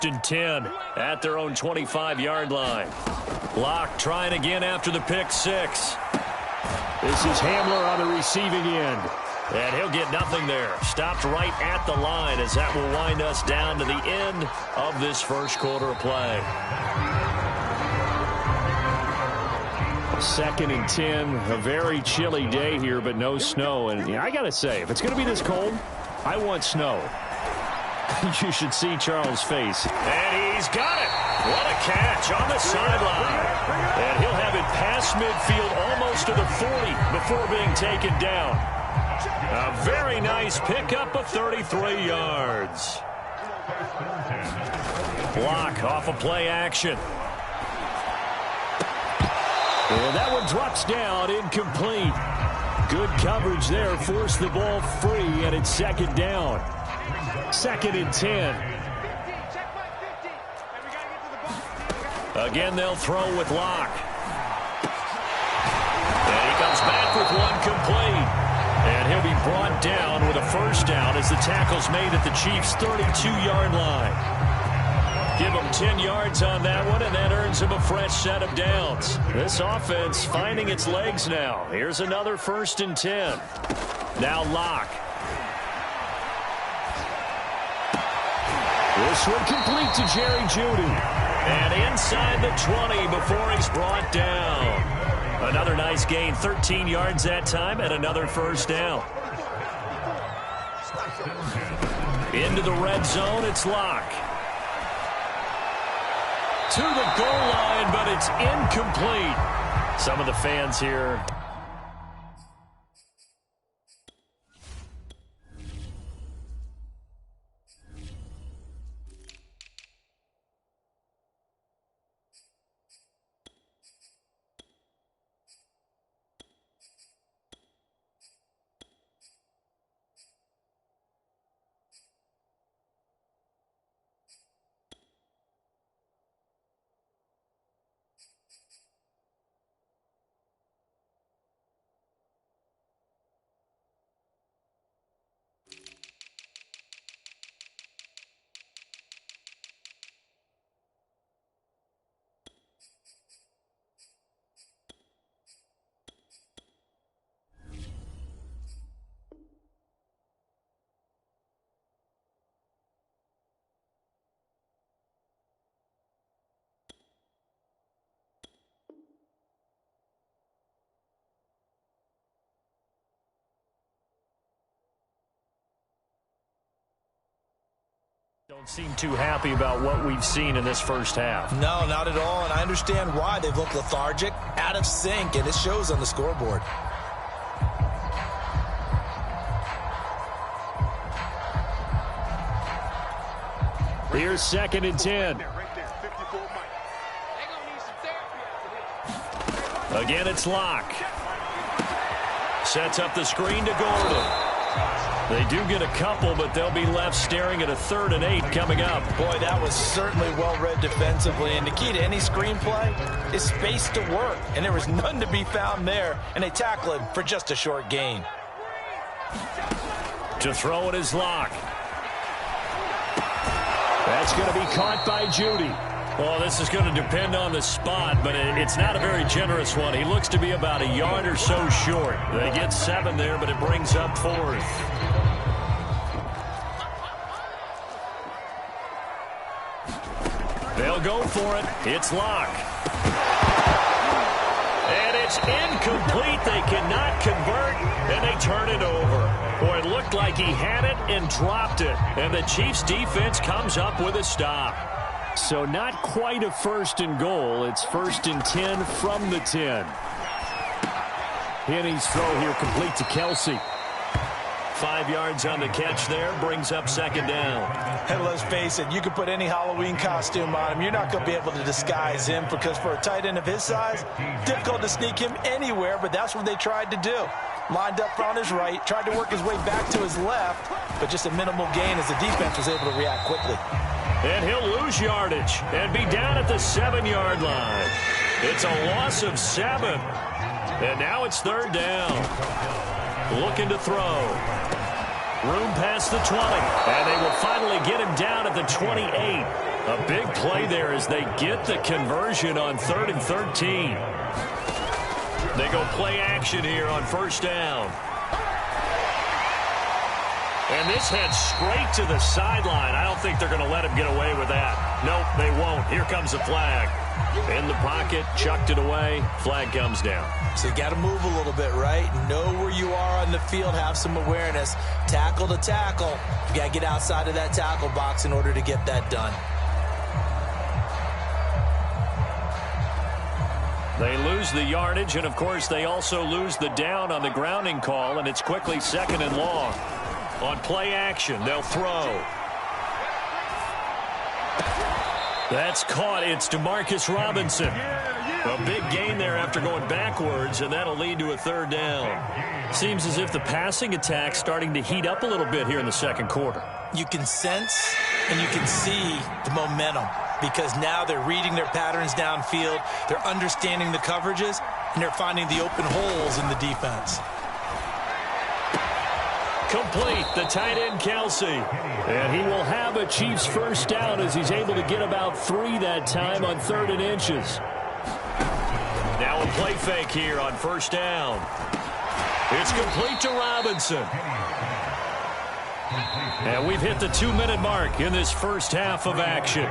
first and 10 at their own 25-yard line. Locke trying again after the pick six. This is Hamler on the receiving end. And he'll get nothing there. Stopped right at the line as that will wind us down to the end of this first quarter of play. 2nd and 10. A very chilly day here, but no snow. And yeah, I got to say, if it's going to be this cold, I want snow. You should see Charles' face. And he's got it. What a catch on the sideline. And he'll have it past midfield almost to the 40 before being taken down. A very nice pickup of 33 yards. Block off of play action. And that one drops down, incomplete. Good coverage there, forced the ball free, and it's 2nd down. 2nd and 10. Again, they'll throw with Locke. And he comes back with one complete. And he'll be brought down with a first down as the tackle's made at the Chiefs' 32-yard line. Give him 10 yards on that one, and that earns him a fresh set of downs. This offense finding its legs now. Here's another 1st and 10. Now Locke. This one complete to Jerry Jeudy. And inside the 20 before he's brought down. Another nice gain, 13 yards that time, and another first down. Into the red zone, it's Locke. To the goal line, but it's incomplete. Some of the fans here. Don't seem too happy about what we've seen in this first half. No, not at all, and I understand why. They've looked lethargic, out of sync, and it shows on the scoreboard. Here's 2nd and 10. Again, it's Locke. Sets up the screen to Gordon. They do get a couple, but they'll be left staring at a 3rd and 8 coming up. Boy, that was certainly well-read defensively. And the key to any screenplay is space to work. And there was none to be found there. And they tackle him for just a short gain. To throw it is Locke. That's going to be caught by Jeudy. Well, this is going to depend on the spot, but it's not a very generous one. He looks to be about a yard or so short. They get 7 there, but it brings up 4th. They'll go for it. It's Locke. And it's incomplete. They cannot convert, and they turn it over. Boy, it looked like he had it and dropped it. And the Chiefs' defense comes up with a stop. So not quite a 1st and goal. It's 1st and 10 from the 10. Henny's throw here complete to Kelsey. 5 yards on the catch there, brings up 2nd down. And let's face it, you can put any Halloween costume on him. You're not going to be able to disguise him because for a tight end of his size, difficult to sneak him anywhere, but that's what they tried to do. Lined up on his right, tried to work his way back to his left, but just a minimal gain as the defense was able to react quickly. And he'll lose yardage and be down at the 7-yard line. It's a loss of 7. And now it's 3rd down. Looking to throw. Room past the 20. And they will finally get him down at the 28. A big play there as they get the conversion on 3rd and 13. They go play action here on 1st down. And this heads straight to the sideline. I don't think they're going to let him get away with that. Nope, they won't. Here comes the flag. In the pocket, chucked it away. Flag comes down. So you got to move a little bit, right? Know where you are on the field. Have some awareness. Tackle to tackle. You got to get outside of that tackle box in order to get that done. They lose the yardage, and, of course, they also lose the down on the grounding call, and it's quickly 2nd and long. On play action, they'll throw. That's caught. It's DeMarcus Robinson. A big gain there after going backwards, and that'll lead to a 3rd down. Seems as if the passing attack's starting to heat up a little bit here in the 2nd quarter. You can sense and you can see the momentum because now they're reading their patterns downfield, they're understanding the coverages, and they're finding the open holes in the defense. Complete, the tight end, Kelsey. And he will have a Chiefs 1st down as he's able to get about 3 that time on 3rd and inches. Now a play fake here on 1st down. It's complete to Robinson. And we've hit the 2-minute mark in this first half of action.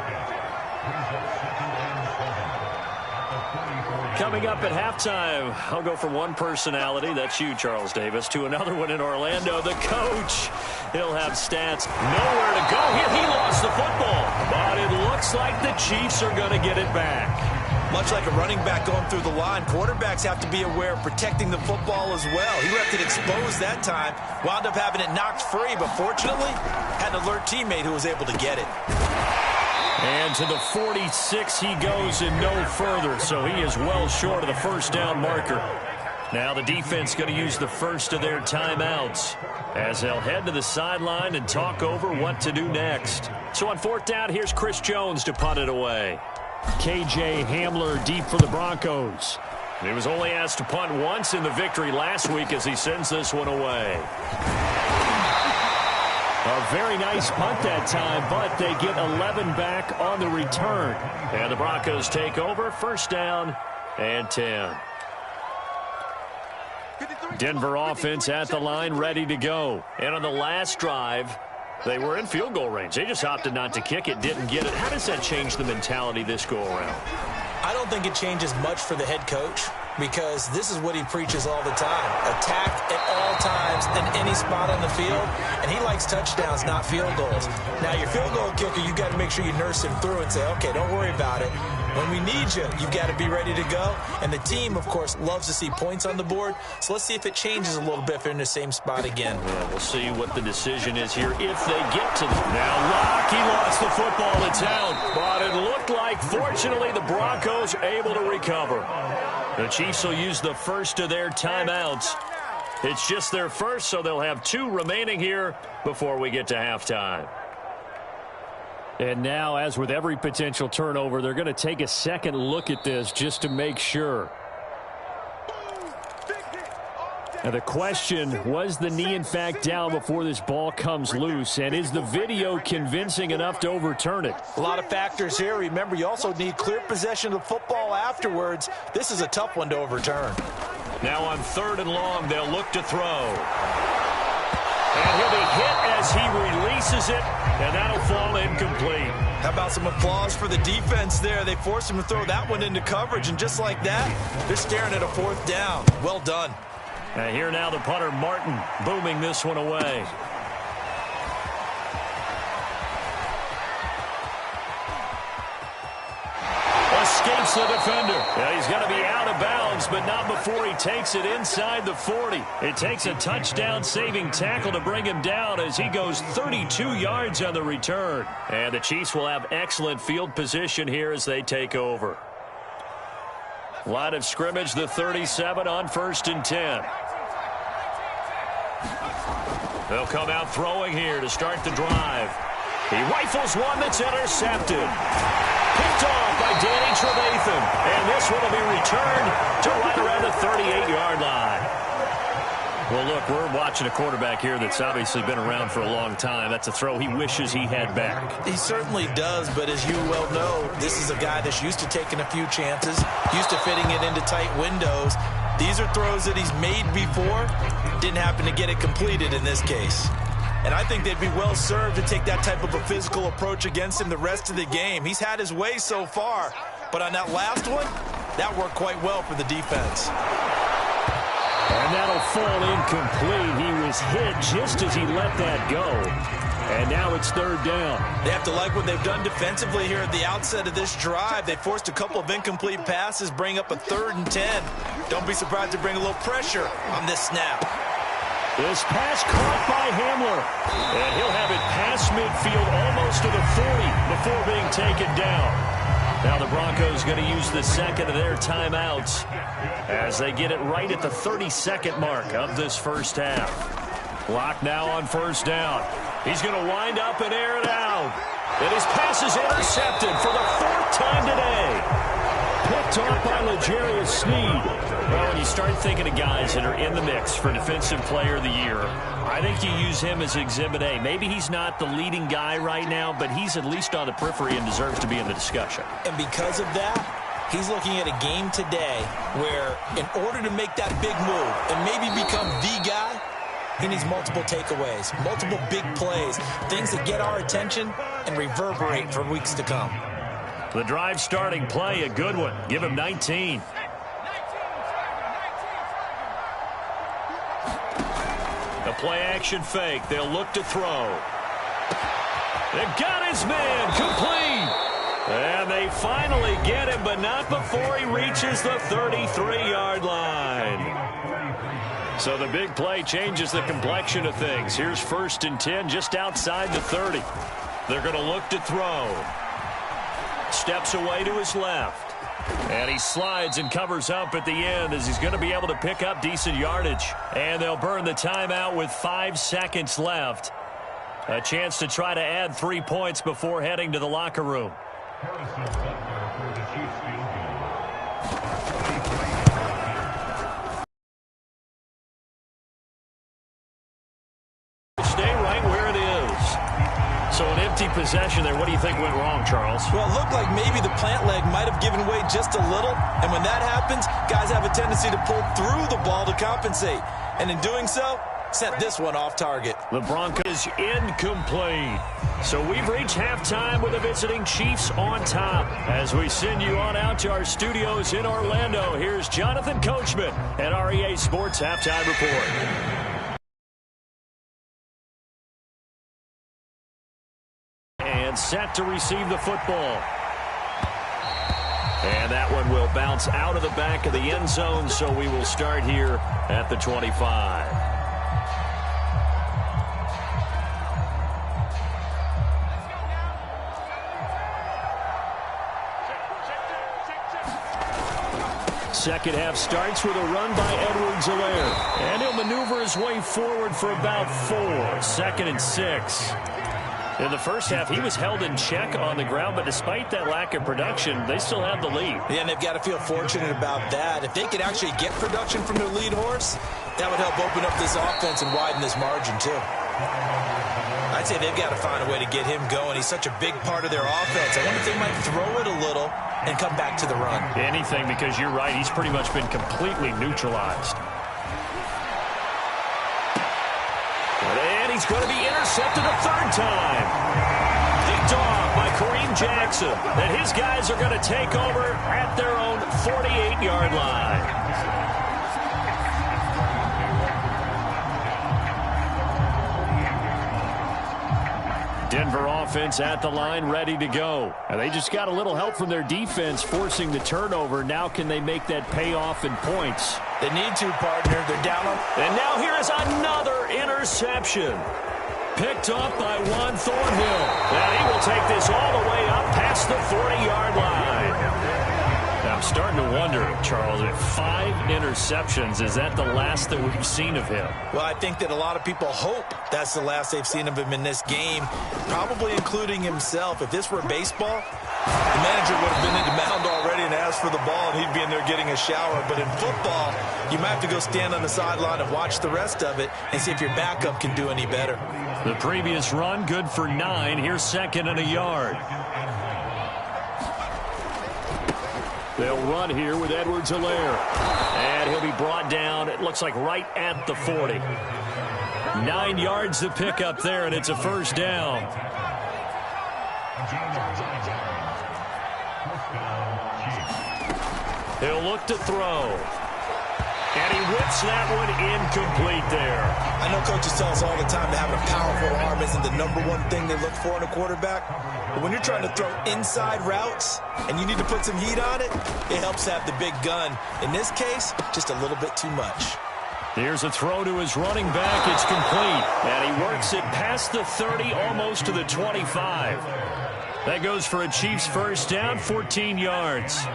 Coming up at halftime, I'll go from one personality, that's you, Charles Davis, to another one in Orlando, the coach. He'll have stats, nowhere to go here. He lost the football, but it looks like the Chiefs are going to get it back. Much like a running back going through the line, quarterbacks have to be aware of protecting the football as well. He left it exposed that time, wound up having it knocked free, but fortunately, had an alert teammate who was able to get it. And to the 46 he goes and no further, so he is well short of the 1st down marker. Now the defense going to use the first of their timeouts as they'll head to the sideline and talk over what to do next. So on 4th down, here's Chris Jones to punt it away. KJ Hamler deep for the Broncos. He was only asked to punt once in the victory last week as he sends this one away. A very nice punt that time, but they get 11 back on the return. And the Broncos take over, 1st down and 10. Denver offense at the line, ready to go. And on the last drive, they were in field goal range. They just opted not to kick it, didn't get it. How does that change the mentality this go-around? I don't think it changes much for the head coach because this is what he preaches all the time. Attack at all times in any spot on the field, and he likes touchdowns, not field goals. Now, your field goal kicker, you've got to make sure you nurse him through and say, okay, don't worry about it. When we need you, you've got to be ready to go. And the team, of course, loves to see points on the board. So let's see if it changes a little bit if they're in the same spot again. Yeah, we'll see what the decision is here if they get to them. Now, Locke, he lost the football. It's out. But it looked like, fortunately, the Broncos able to recover. The Chiefs will use the first of their timeouts. It's just their first, so they'll have 2 remaining here before we get to halftime. And now, as with every potential turnover, they're going to take a second look at this just to make sure. Now the question, was the knee in fact down before this ball comes loose? And is the video convincing enough to overturn it? A lot of factors here. Remember, you also need clear possession of the football afterwards. This is a tough one to overturn. Now on 3rd and long, they'll look to throw. And he'll be hit as he releases it, and that'll fall incomplete. How about some applause for the defense there? They forced him to throw that one into coverage, and just like that, they're staring at a 4th down. Well done. And here now the punter, Martin, booming this one away. Escapes the defender. Yeah, he's going to be out of bounds, but not before he takes it inside the 40. It takes a touchdown-saving tackle to bring him down as he goes 32 yards on the return. And the Chiefs will have excellent field position here as they take over. Line of scrimmage, the 37 on 1st and 10. They'll come out throwing here to start the drive. He rifles one that's intercepted. Picked off by Danny Trevathan. And this one will be returned to right around the 38-yard line. Well, look, we're watching a quarterback here that's obviously been around for a long time. That's a throw he wishes he had back. He certainly does, but as you well know, this is a guy that's used to taking a few chances, used to fitting it into tight windows. These are throws that he's made before. Didn't happen to get it completed in this case. And I think they'd be well served to take that type of a physical approach against him the rest of the game. He's had his way so far, but on that last one, that worked quite well for the defense. And that'll fall incomplete. He was hit just as he let that go. And now it's third down. They have to like what they've done defensively here at the outset of this drive. They forced a couple of incomplete passes, bring up a 3rd and 10. Don't be surprised to bring a little pressure on this snap. This pass caught by Hamler. And he'll have it past midfield almost to the 40 before being taken down. Now the Broncos going to use the second of their timeouts as they get it right at the 32nd mark of this first half. Clock now on first down. He's going to wind up and air it out. And his pass is intercepted for the 4th time today. Picked off by L'Jarius Sneed. Well, when you start thinking of guys that are in the mix for Defensive Player of the Year, I think you use him as Exhibit A. Maybe he's not the leading guy right now, but he's at least on the periphery and deserves to be in the discussion. And because of that, he's looking at a game today where in order to make that big move and maybe become the guy, he needs multiple takeaways, multiple big plays, things that get our attention and reverberate for weeks to come. The drive starting play, a good one. Give him 19. The play-action fake. They'll look to throw. They've got his man complete. And they finally get him, but not before he reaches the 33-yard line. So the big play changes the complexion of things. Here's 1st and 10 just outside the 30. They're going to look to throw. Steps away to his left. And he slides and covers up at the end as he's going to be able to pick up decent yardage. And they'll burn the timeout with 5 seconds left. A chance to try to add 3 points before heading to the locker room. Stay right where it is. So an empty possession there. What do you think went wrong, Charles? Well, it looked like maybe the plant leg might have given way just a little. And when that happens, guys have a tendency to pull through the ball to compensate. And in doing so, sent this one off target. The Broncos incomplete. So we've reached halftime with the visiting Chiefs on top. As we send you on out to our studios in Orlando, here's Jonathan Coachman at REA Sports Halftime Report. And set to receive the football. And that one will bounce out of the back of the end zone, so we will start here at the 25. Second half starts with a run by Edwards-Helaire. And he'll maneuver his way forward for about 4. 2nd and 6. In the first half, he was held in check on the ground, but despite that lack of production, they still have the lead. Yeah, and they've got to feel fortunate about that. If they could actually get production from their lead horse, that would help open up this offense and widen this margin, too. I'd say they've got to find a way to get him going. He's such a big part of their offense. I wonder if they might throw it a little and come back to the run. Anything, because you're right, he's pretty much been completely neutralized. And he's going to be intercepted a 3rd time. Picked off by Kareem Jackson. And his guys are going to take over at their own 48-yard line. Denver offense at the line, ready to go. And they just got a little help from their defense forcing the turnover. Now can they make that pay off in points? They need to, partner. They're down on. And now here is another interception. Picked up by Juan Thornhill. And he will take this all the way up past the 40-yard line. Now I'm starting to wonder, Charles, if 5 interceptions, is that the last that we've seen of him? Well, I think that a lot of people hope that's the last they've seen of him in this game, probably including himself. If this were baseball, The manager would have been in the mound already and asked for the ball, and he'd be in there getting a shower. But in football, you might have to go stand on the sideline and watch the rest of it and see if your backup can do any better. The previous run, good for 9. Here's 2nd and a yard. They'll run here with Edwards-Helaire. And he'll be brought down, it looks like right at the 40. 9 yards to pick up there, and it's a first down. He'll look to throw. And he whips that one incomplete there. I know coaches tell us all the time that having a powerful arm isn't the #1 thing they look for in a quarterback. But when you're trying to throw inside routes and you need to put some heat on it, it helps to have the big gun. In this case, just a little bit too much. Here's a throw to his running back. It's complete. And he works it past the 30, almost to the 25. That goes for a Chiefs first down, 14 yards.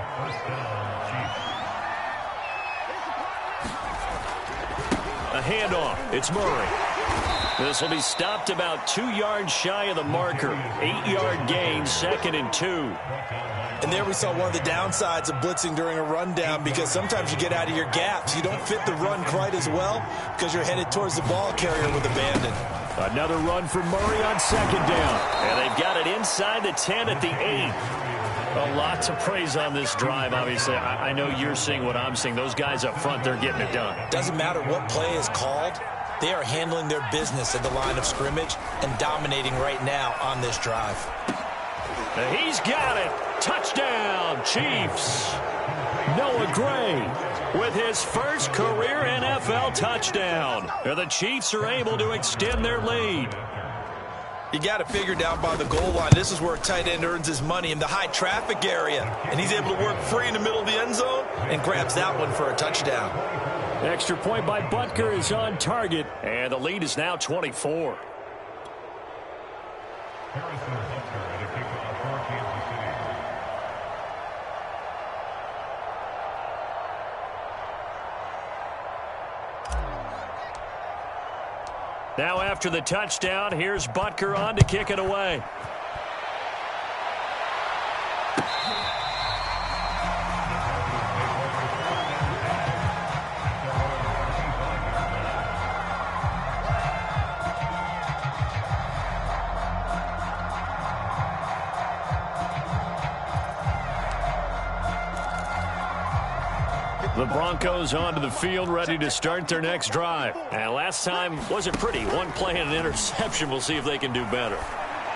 A handoff. It's Murray. This will be stopped about 2 yards shy of the marker. 8-yard gain, 2nd and 2. And there we saw one of the downsides of blitzing during a rundown, because sometimes you get out of your gaps. You don't fit the run quite as well because you're headed towards the ball carrier with abandon. Another run for Murray on 2nd down. And they've got it inside the 10 at the 8. A lot to praise on this drive, obviously. I know you're seeing what I'm seeing. Those guys up front, they're getting it done. Doesn't matter what play is called. They are handling their business at the line of scrimmage and dominating right now on this drive. He's got it. Touchdown, Chiefs. Noah Gray with his first career NFL touchdown. The Chiefs are able to extend their lead. You got to figure down by the goal line. This is where a tight end earns his money, in the high traffic area. And he's able to work free in the middle of the end zone and grabs that one for a touchdown. Extra point by Butker is on target, and the lead is now 24. Now after the touchdown, here's Butker on to kick it away. The Broncos onto the field, ready to start their next drive. And last time wasn't pretty. One play and an interception. We'll see if they can do better.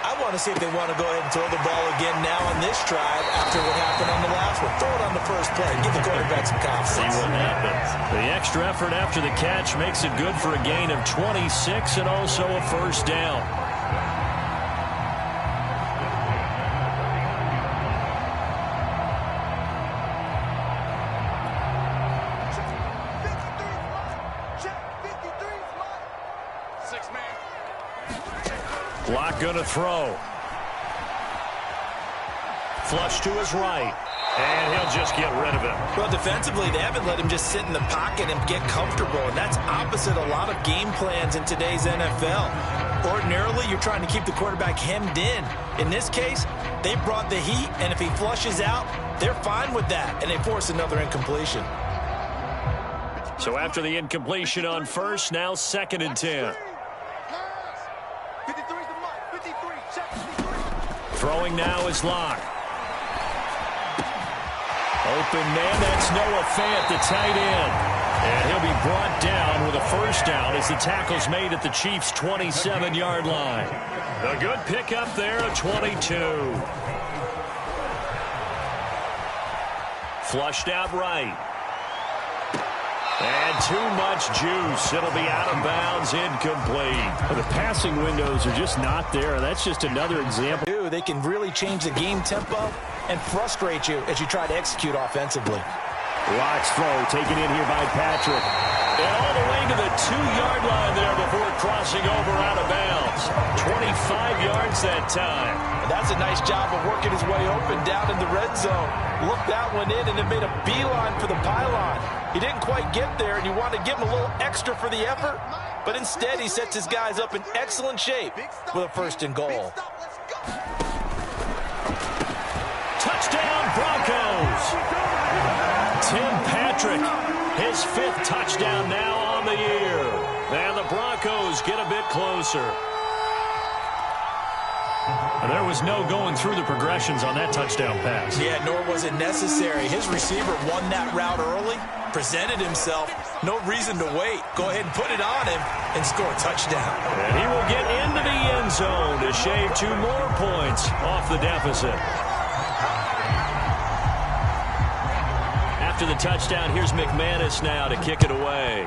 I want to see if they want to go ahead and throw the ball again now on this drive after what happened on the last one. Throw it on the first play. Give the quarterback some confidence. See what happens. The extra effort after the catch makes it good for a gain of 26 and also a first down. Block going to throw. Flush to his right. And he'll just get rid of it. Well, defensively, they haven't let him just sit in the pocket and get comfortable. And that's opposite a lot of game plans in today's NFL. Ordinarily, you're trying to keep the quarterback hemmed in. In this case, they brought the heat, and if he flushes out, they're fine with that. And they force another incompletion. So after the incompletion on first, now 2nd and 10. Throwing now is Locke. Open man, that's Noah Fant, the tight end. And he'll be brought down with a first down as the tackle's made at the Chiefs' 27-yard line. A good pickup there, a 22. Flushed out right. And too much juice. It'll be out of bounds, incomplete. Well, the passing windows are just not there. That's just another example. They can really change the game tempo and frustrate you as you try to execute offensively. Locke's throw taken in here by Patrick. And all the way to the 2-yard line there before crossing over out of bounds. 25 yards that time. And that's a nice job of working his way open down in the red zone. Looked that one in and it made a beeline for the pylon. He didn't quite get there, and you want to give him a little extra for the effort, but instead he sets his guys up in excellent shape with a 1st and goal. Fitzpatrick, his 5th touchdown now on the year. And the Broncos get a bit closer. And there was no going through the progressions on that touchdown pass. Yeah, nor was it necessary. His receiver won that route early, presented himself. No reason to wait. Go ahead and put it on him and score a touchdown. And he will get into the end zone to shave 2 more points off the deficit. After the touchdown, here's McManus now to kick it away.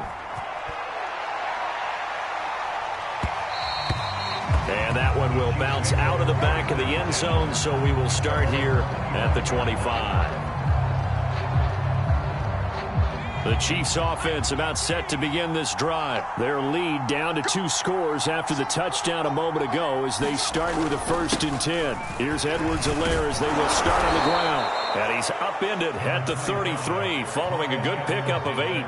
And that one will bounce out of the back of the end zone, so we will start here at the 25. The Chiefs offense about set to begin this drive. Their lead down to 2 scores after the touchdown a moment ago as they start with a 1st and 10. Here's Edwards-Helaire as they will start on the ground. And he's upended at the 33 following a good pickup of 8.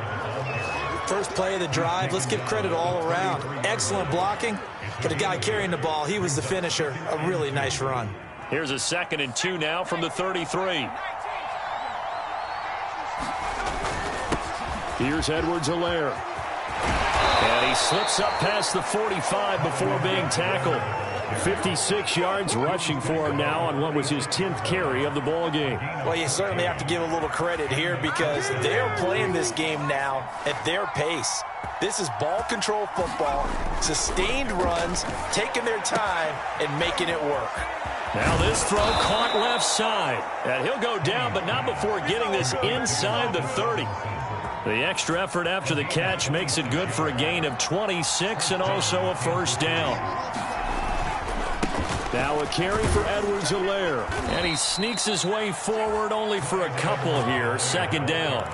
First play of the drive, let's give credit all around. Excellent blocking. For the guy carrying the ball, he was the finisher. A really nice run. Here's a 2nd and 2 now from the 33. Here's Edwards-Helaire. And he slips up past the 45 before being tackled. 56 yards rushing for him now on what was his 10th carry of the ball game. Well, you certainly have to give a little credit here because they're playing this game now at their pace. This is ball control football, sustained runs, taking their time and making it work. Now this throw caught left side. And he'll go down, but not before getting this inside the 30. The extra effort after the catch makes it good for a gain of 26 and also a 1st down. Now a carry for Edwards-Helaire. And he sneaks his way forward only for a couple here. 2nd down.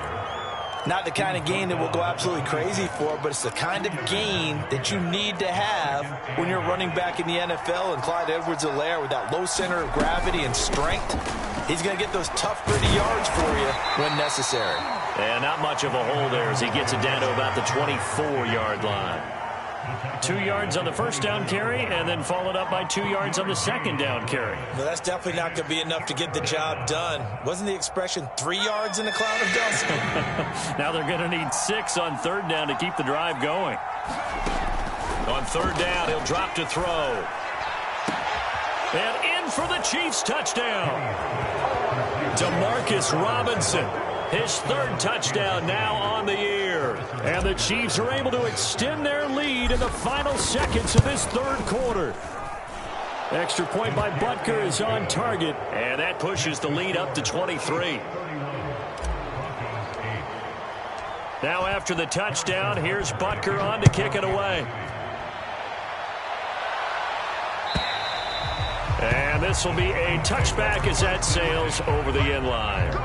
Not the kind of gain that we'll go absolutely crazy for, but it's the kind of gain that you need to have when you're running back in the NFL. And Clyde Edwards-Helaire, with that low center of gravity and strength, he's going to get those tough, gritty yards for you when necessary. And not much of a hole there as he gets it down to about the 24-yard line. 2 yards on the 1st down carry, and then followed up by 2 yards on the 2nd down carry. Well, that's definitely not going to be enough to get the job done. Wasn't the expression 3 yards in a cloud of dust? Now they're going to need 6 on 3rd down to keep the drive going. On 3rd down, he'll drop to throw. And in for the Chiefs touchdown. Demarcus Robinson. His 3rd touchdown now on the year. And the Chiefs are able to extend their lead in the final seconds of this 3rd quarter. Extra point by Butker is on target. And that pushes the lead up to 23. Now after the touchdown, here's Butker on to kick it away. And this will be a touchback as that sails over the end line.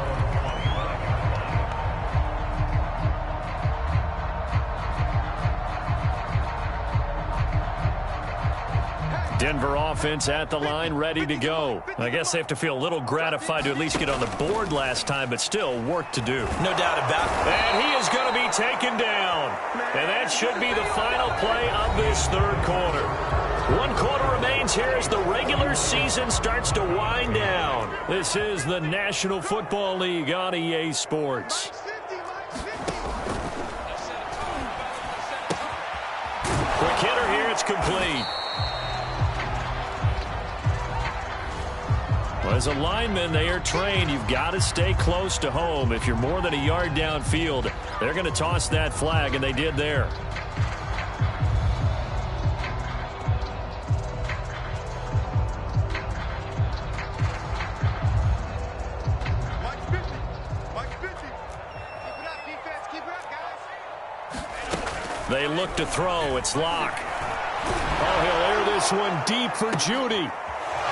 Denver offense at the line, ready to go. I guess they have to feel a little gratified to at least get on the board last time, but still work to do. No doubt about it. And he is going to be taken down. And that should be the final play of this 3rd quarter. 1 quarter remains here as the regular season starts to wind down. This is the National Football League on EA Sports. Quick hitter here, it's complete. Well, as a lineman, they are trained. You've got to stay close to home. If you're more than a yard downfield, they're going to toss that flag, and they did there. They look to throw. It's Locke. Oh, he'll air this one deep for Judy.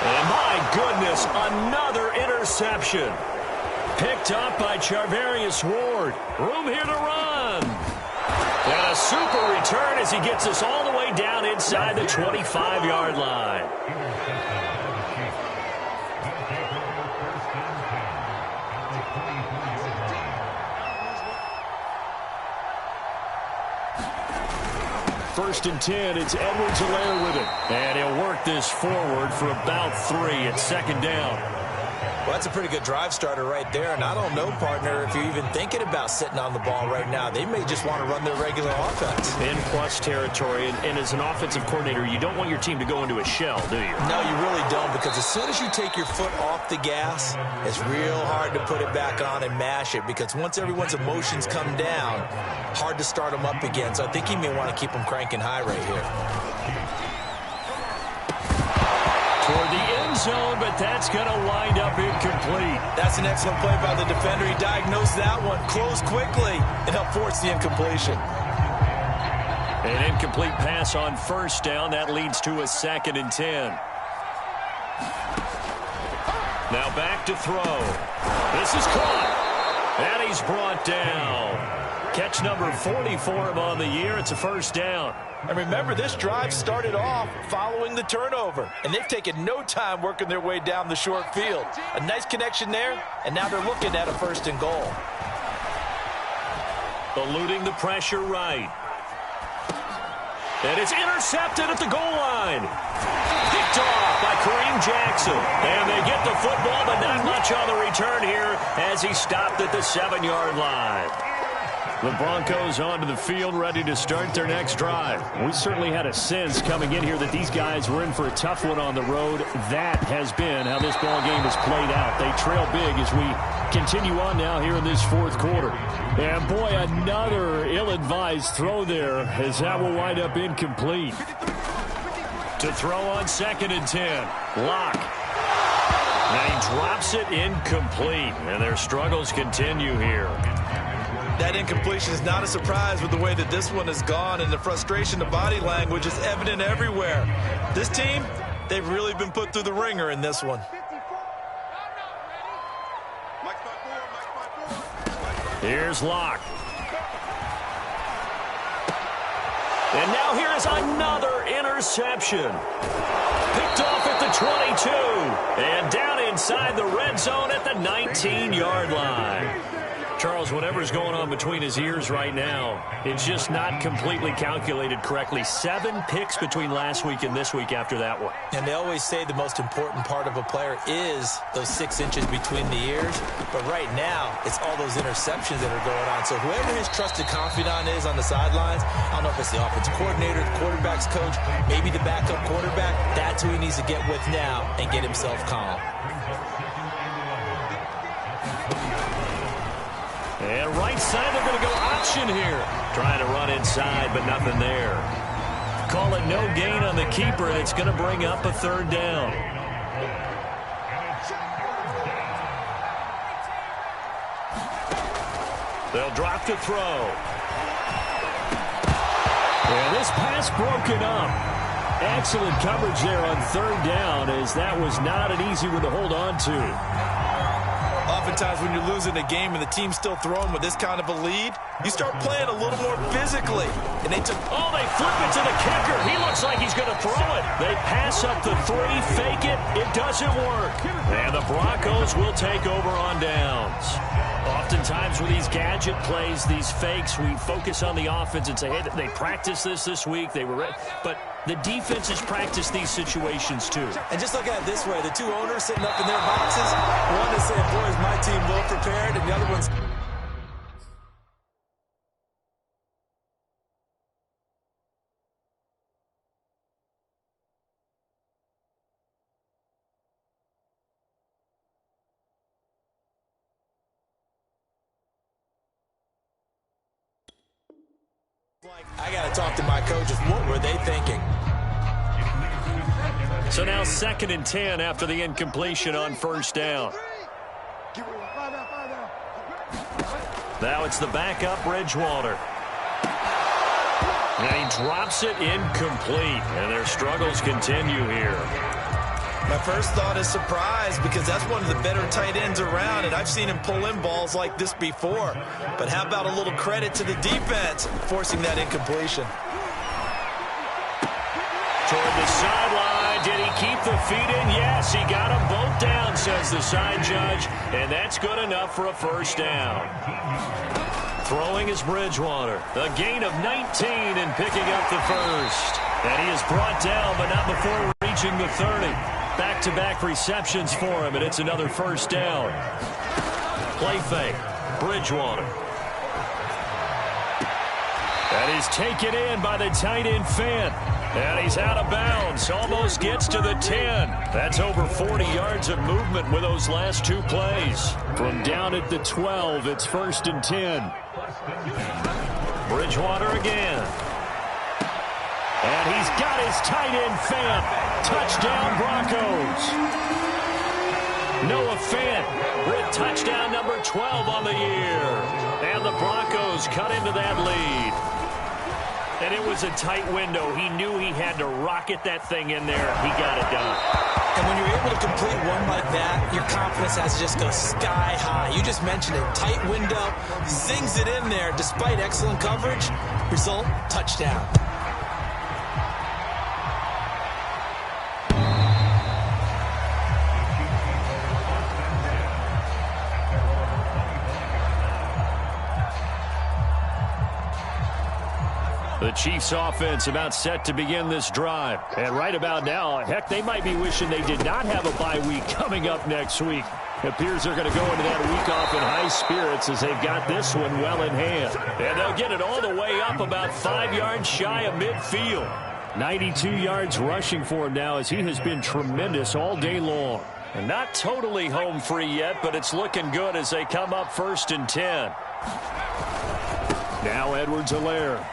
And my goodness, another interception. Picked up by Charvarius Ward. Room here to run. And a super return as he gets us all the way down inside the 25-yard line. First and 10, it's Edwards-Helaire with it. And he'll work this forward for about 3 at 2nd down. Well, Well, that's a pretty good drive starter right there. And I don't know, partner, if you're even thinking about sitting on the ball right now. They may just want to run their regular offense. In plus territory. And as an offensive coordinator, you don't want your team to go into a shell, do you? No, you really don't, because as soon as you take your foot off the gas, it's real hard to put it back on and mash it, because once everyone's emotions come down, hard to start them up again. So I think he may want to keep them cranking high right here. Toward the end zone, but that's going to wind up incomplete. That's an excellent play by the defender. He diagnosed that one, closed quickly, and helped force the incompletion. An incomplete pass on first down. That leads to a 2nd and 10. Now back to throw. This is caught. And he's brought down. Catch number 40 for him on the year. It's a first down. And remember, this drive started off following the turnover, and they've taken no time working their way down the short field. A nice connection there, and now they're looking at a 1st and goal. Eluding the pressure right. And it's intercepted at the goal line. Picked off by Kareem Jackson. And they get the football, but not much on the return here as he stopped at the 7-yard line. The Broncos onto the field, ready to start their next drive. We certainly had a sense coming in here that these guys were in for a tough one on the road. That has been how this ball game has played out. They trail big as we continue on now here in this 4th quarter. And boy, another ill-advised throw there as that will wind up incomplete. To throw on 2nd and 10. Locke. Now he drops it incomplete. And their struggles continue here. That incompletion is not a surprise with the way that this one has gone, and the frustration, the body language is evident everywhere. This team, they've really been put through the ringer in this one. Here's Locke. And now here is another interception. Picked off at the 22. And down inside the red zone at the 19-yard line. Charles, whatever's going on between his ears right now, it's just not completely calculated correctly. 7 picks between last week and this week after that one. And they always say the most important part of a player is those 6 inches between the ears. But right now, it's all those interceptions that are going on. So whoever his trusted confidant is on the sidelines, I don't know if it's the offensive coordinator, the quarterback's coach, maybe the backup quarterback, that's who he needs to get with now and get himself calm. And right side, they're going to go option here. Trying to run inside, but nothing there. Call it no gain on the keeper, and it's going to bring up a 3rd down. They'll drop to throw. And this pass broken up. Excellent coverage there on 3rd down, as that was not an easy one to hold on to. Oftentimes when you're losing a game and the team's still throwing with this kind of a lead, you start playing a little more physically. And they flip it to the kicker. He looks like he's going to throw it. They pass up the 3, fake it. It doesn't work. And the Broncos will take over on downs. Oftentimes with these gadget plays, these fakes, we focus on the offense and say, hey, they practiced this week. They were ready. But the defenses practice these situations too. And just look at it this way. The 2 owners sitting up in their boxes, one is saying, boy, is my team well prepared, and the other one's... I got to talk to my coaches. What were they thinking? So now 2nd and 10 after the incompletion on 1st down. Now it's the backup Bridgewater. And he drops it incomplete. And their struggles continue here. My first thought is surprise, because that's one of the better tight ends around, and I've seen him pull in balls like this before. But how about a little credit to the defense forcing that incompletion? Toward the sideline. Did he keep the feet in? Yes, he got them both down, says the side judge, and that's good enough for a 1st down. Throwing is Bridgewater. A gain of 19 and picking up the 1st. And he is brought down, but not before reaching the 30. Back-to-back receptions for him, and it's another first down. Play fake. Bridgewater. That is taken in by the tight end Fant. And he's out of bounds. Almost gets to the 10. That's over 40 yards of movement with those last two plays. From down at the 12, it's 1st and 10. Bridgewater again. And he's got his tight end Fant. Touchdown Broncos. Noah Fant with touchdown number 12 on the year. And the Broncos cut into that lead. And it was a tight window. He knew he had to rocket that thing in there. He got it done. And when you're able to complete one like that, your confidence has to just go sky high. You just mentioned it. Tight window, zings it in there despite excellent coverage. Result, touchdown. The Chiefs offense about set to begin this drive. And right about now, heck, they might be wishing they did not have a bye week coming up next week. It appears they're going to go into that week off in high spirits as they've got this one well in hand. And they'll get it all the way up about 5 yards shy of midfield. 92 yards rushing for him now as he has been tremendous all day long. And not totally home free yet, but it's looking good as they come up 1st and 10. Now Edwards-Helaire.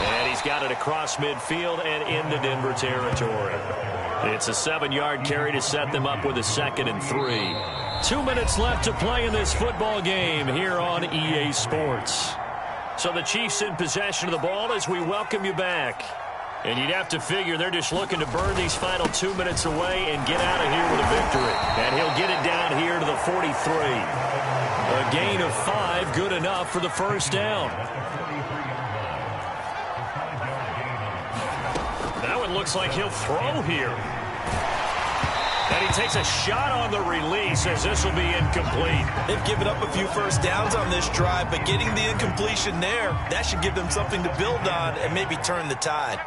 And he's got it across midfield and into Denver territory. It's a 7-yard carry to set them up with a 2nd and 3. 2 minutes left to play in this football game here on EA Sports. So the Chiefs in possession of the ball as we welcome you back. And you'd have to figure they're just looking to burn these final 2 minutes away and get out of here with a victory. And he'll get it down here to the 43. A gain of 5, good enough for the first down. Looks like he'll throw here. And he takes a shot on the release as this will be incomplete. They've given up a few first downs on this drive, but getting the incompletion there, that should give them something to build on and maybe turn the tide.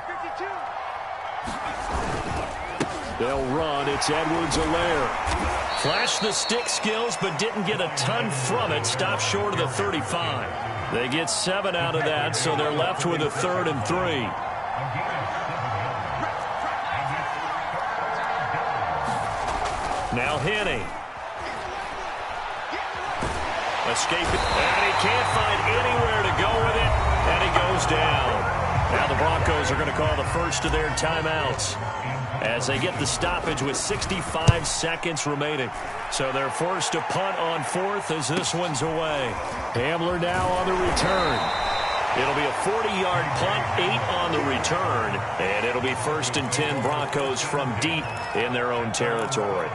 They'll run. It's Edwards-Helaire. Flashed the stick skills, but didn't get a ton from it. Stopped short of the 35. They get 7 out of that, so they're left with a 3rd and 3. Now Henne. Escaping. And he can't find anywhere to go with it. And he goes down. Now the Broncos are going to call the first of their timeouts as they get the stoppage with 65 seconds remaining. So they're forced to punt on 4th as this one's away. Hamler now on the return. It'll be a 40-yard punt, 8 on the return. And it'll be 1st and 10 Broncos from deep in their own territory.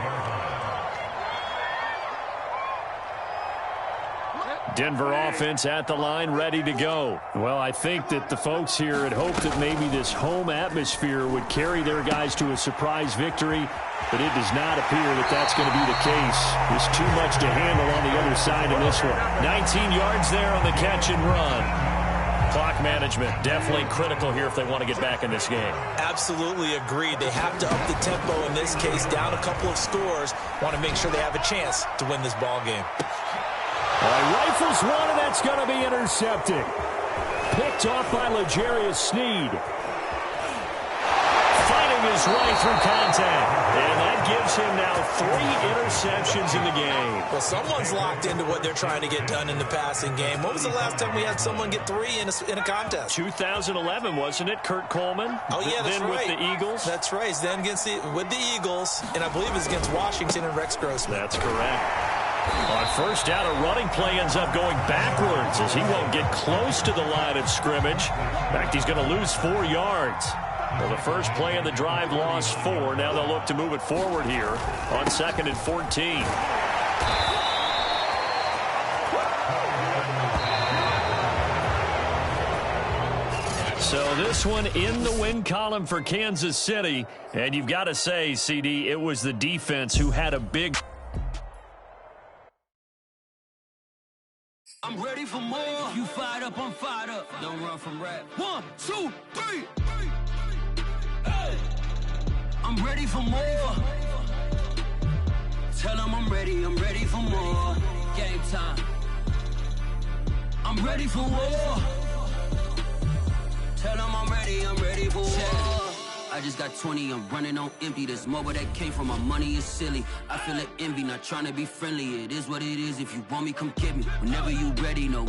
Denver offense at the line, ready to go. Well, I think that the folks here had hoped that maybe this home atmosphere would carry their guys to a surprise victory, but it does not appear that that's going to be the case. There's too much to handle on the other side of this one. 19 yards there on the catch and run. Clock management definitely critical here if they want to get back in this game. Absolutely agreed. They have to up the tempo in this case, down a couple of scores. Want to make sure they have a chance to win this ball game. All right, rifles one, and that's going to be intercepted. Picked off by L'Jarius Sneed. Fighting his way through contact. And that gives him now 3 interceptions in the game. Well, someone's locked into what they're trying to get done in the passing game. When was the last time we had someone get 3 in a contest? 2011, wasn't it? Kurt Coleman. Oh, yeah, that's then right. With the Eagles. That's right. Then with the Eagles, and I believe it's against Washington and Rex Grossman. That's correct. On first down, a running play ends up going backwards as he won't get close to the line of scrimmage. In fact, he's going to lose 4 yards. Well, the first play of the drive lost 4. Now they'll look to move it forward here on 2nd and 14. So this one in the win column for Kansas City. And you've got to say, CD, it was the defense who had a big... I'm ready for more. You fired up, I'm fired up. Don't run from rap. 1, 2, 3. Hey. I'm ready for more. Tell them I'm ready for more. Game time. I'm ready for war. Tell them I'm ready for war. I just got 20, I'm running on empty. This mobile that came from my money is silly. I feel it envy, not trying to be friendly. It is what it is. If you want me, come get me. Whenever you ready, no.